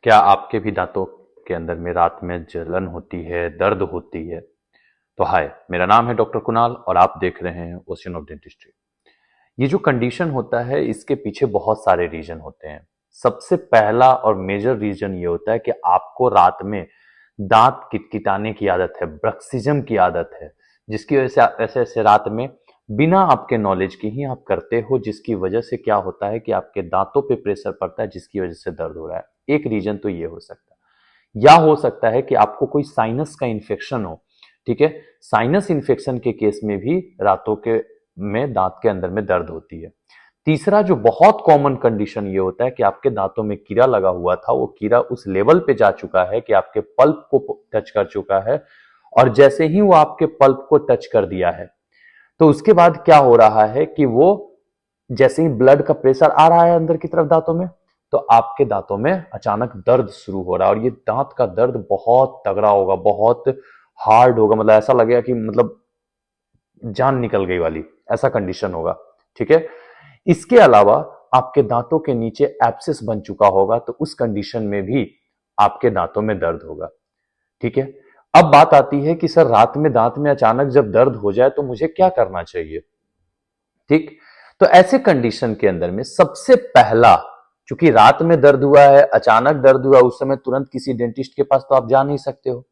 क्या आपके भी दांतों के अंदर में रात में जलन होती है, दर्द होती है? तो हाय, मेरा नाम है डॉक्टर कुणाल और आप देख रहे हैं ओशियन ऑफ डेंटिस्ट्री। ये जो कंडीशन होता है इसके पीछे बहुत सारे रीजन होते हैं। सबसे पहला और मेजर रीजन ये होता है कि आपको रात में दांत किटकिटाने की आदत है, ब्रक्सिज्म की आदत है, जिसकी वजह से ऐसे ऐसे रात में बिना आपके नॉलेज के ही आप करते हो, जिसकी वजह से क्या होता है कि आपके दांतों पे प्रेशर पड़ता है, जिसकी वजह से दर्द हो रहा है। एक रीजन तो ये हो सकता है, या हो सकता है कि आपको कोई साइनस का इन्फेक्शन हो। ठीक है, साइनस इन्फेक्शन के केस में भी रातों के में दांत के अंदर में दर्द होती है। तीसरा जो बहुत कॉमन कंडीशन ये होता है कि आपके दांतों में कीड़ा लगा हुआ था, वो कीड़ा उस लेवल पे जा चुका है कि आपके पल्प को टच कर चुका है, और जैसे ही वो आपके पल्प को टच कर दिया है तो उसके बाद क्या हो रहा है कि वो जैसे ही ब्लड का प्रेशर आ रहा है अंदर की तरफ दांतों में, तो आपके दांतों में अचानक दर्द शुरू हो रहा है, और ये दांत का दर्द बहुत तगड़ा होगा, बहुत हार्ड होगा, मतलब ऐसा लगेगा कि मतलब जान निकल गई वाली, ऐसा कंडीशन होगा। ठीक है, इसके अलावा आपके दांतों के नीचे एब्सेस बन चुका होगा, तो उस कंडीशन में भी आपके दांतों में दर्द होगा। ठीक है, अब बात आती है कि सर रात में दांत में अचानक जब दर्द हो जाए तो मुझे क्या करना चाहिए? ठीक, तो ऐसे कंडीशन के अंदर में सबसे पहला, चूंकि रात में दर्द हुआ है, अचानक दर्द हुआ, उस समय तुरंत किसी डेंटिस्ट के पास तो आप जा नहीं सकते हो।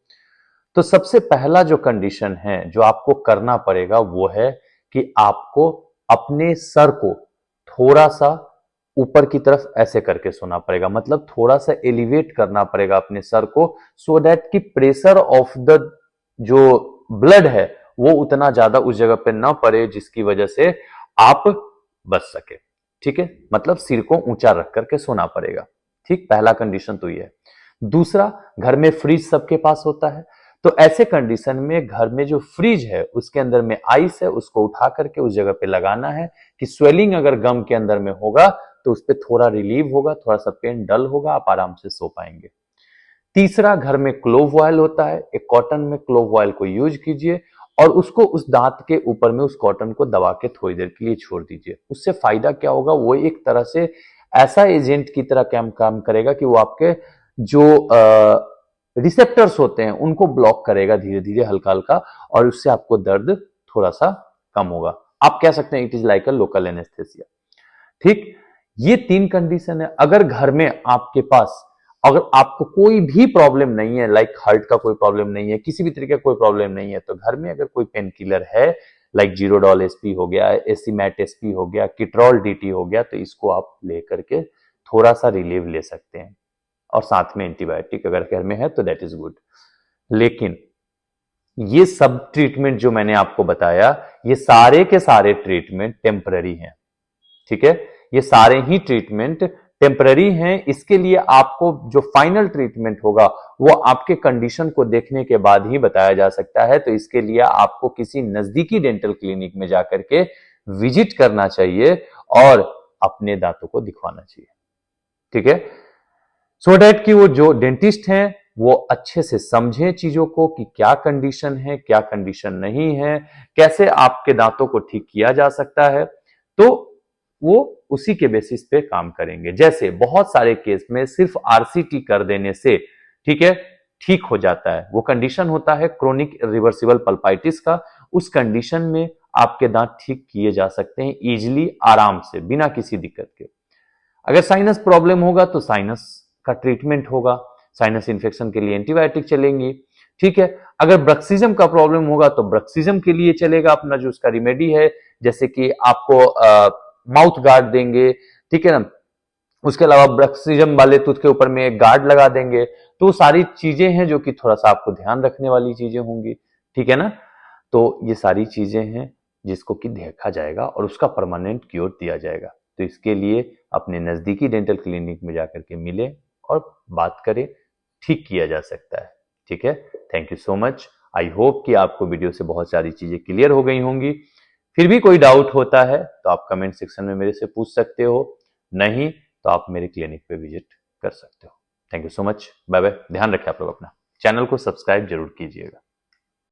तो सबसे पहला जो कंडीशन है जो आपको करना पड़ेगा वो है कि आपको अपने सर को थोड़ा सा ऊपर की तरफ ऐसे करके सोना पड़ेगा, मतलब थोड़ा सा एलिवेट करना पड़ेगा अपने सर को, सो दैट कि प्रेशर ऑफ द जो ब्लड है वो उतना ज्यादा उस जगह पे ना पड़े, जिसकी वजह से आप बच सके। ठीक है, मतलब सिर को ऊंचा रख करके सोना पड़ेगा। ठीक, पहला कंडीशन तो ये है। दूसरा, घर में फ्रिज सबके पास होता है, तो ऐसे कंडीशन में घर में जो फ्रिज है उसके अंदर में आइस है, उसको उठा करके उस जगह पे लगाना है कि स्वेलिंग अगर गम के अंदर में होगा तो उस पर थोड़ा रिलीव होगा, थोड़ा सा पेन डल होगा, आप आराम से सो पाएंगे। तीसरा, घर में क्लोव ऑयल होता है, एक कॉटन में क्लोव ऑयल को यूज कीजिए और उसको उस दांत के ऊपर में उस कॉटन को दबा के थोड़ी देर के लिए छोड़ दीजिए। उससे फायदा क्या होगा, वो एक तरह से ऐसा एजेंट की तरह काम करेगा कि वो आपके जो रिसेप्टर्स होते हैं उनको ब्लॉक करेगा धीरे धीरे, हल्का हल्का, और उससे आपको दर्द थोड़ा सा कम होगा। आप कह सकते हैं it is like a local anaesthesia. ठीक, ये तीन कंडीशन है। अगर घर में आपके पास, अगर आपको कोई भी प्रॉब्लम नहीं है, लाइक हार्ट का कोई प्रॉब्लम नहीं है, किसी भी तरीके का कोई प्रॉब्लम नहीं है, तो घर में अगर कोई पेन किलर है, लाइक जीरोडॉल एसपी हो गया, एसीमैट एसपी हो गया, किट्रॉल डीटी हो गया, तो इसको आप लेकर के थोड़ा सा रिलीव ले सकते हैं, और साथ में एंटीबायोटिक अगर घर में है तो दैट इज गुड। लेकिन ये सब ट्रीटमेंट जो मैंने आपको बताया, ये सारे के सारे ट्रीटमेंट टेम्पररी हैं। ठीक है, ये सारे ही ट्रीटमेंट टेम्पररी हैं। इसके लिए आपको जो फाइनल ट्रीटमेंट होगा वो आपके कंडीशन को देखने के बाद ही बताया जा सकता है, तो इसके लिए आपको किसी नजदीकी डेंटल क्लिनिक में जाकर के विजिट करना चाहिए और अपने दांतों को दिखवाना चाहिए। ठीक है, सो दैट कि वो जो डेंटिस्ट हैं वो अच्छे से समझें चीजों को कि क्या कंडीशन है, क्या कंडीशन नहीं है, कैसे आपके दांतों को ठीक किया जा सकता है, तो वो उसी के बेसिस पे काम करेंगे। जैसे बहुत सारे केस में सिर्फ आरसीटी कर देने से, ठीक है, ठीक हो जाता है। वो कंडीशन होता है क्रोनिक रिवर्सिबल पल्पाइटिस का। उस कंडीशन में आपके दांत ठीक किए जा सकते हैं इजिली, आराम से, बिना किसी दिक्कत के। अगर साइनस प्रॉब्लम होगा तो साइनस का ट्रीटमेंट होगा, साइनस इन्फेक्शन के लिए एंटीबायोटिक चलेंगी। ठीक है, अगर ब्रक्सिज्म का प्रॉब्लम होगा तो ब्रक्सिज्म के लिए चलेगा अपना जो उसका रिमेडी है, जैसे कि आपको माउथ गार्ड देंगे। ठीक है ना, उसके अलावा ब्रक्सिज्म वाले टूथ के ऊपर में एक गार्ड लगा देंगे। तो सारी चीजें हैं जो कि थोड़ा सा आपको ध्यान रखने वाली चीजें होंगी। ठीक है ना, तो ये सारी चीजें हैं जिसको कि देखा जाएगा और उसका परमानेंट क्योर दिया जाएगा। तो इसके लिए अपने नजदीकी डेंटल क्लिनिक में जाकर के मिले और बात करें, ठीक किया जा सकता है। ठीक है, thank you so much. I hope कि आपको वीडियो से बहुत सारी चीजें क्लियर हो गई होंगी। फिर भी कोई डाउट होता है तो आप कमेंट सेक्शन में मेरे से पूछ सकते हो, नहीं तो आप मेरे क्लिनिक पे विजिट कर सकते हो। Thank you so much, bye bye. ध्यान रखें आप लोग अपना, चैनल को सब्सक्राइब जरूर कीजिएगा।